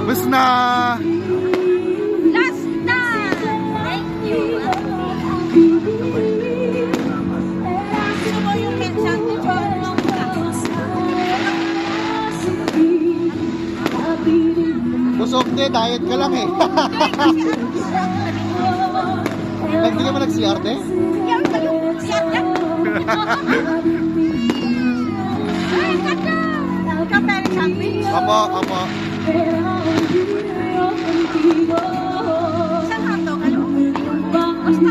Bus na! Last na! Thank you. Gusto mo yung sandwich o ano? Busog na, diet ka lang eh. Hindi ka ba nag-CR de? Yan kayo, siya na. Ay, kata! Kapag sandwich. Apa, apa. Saan ka to? Basta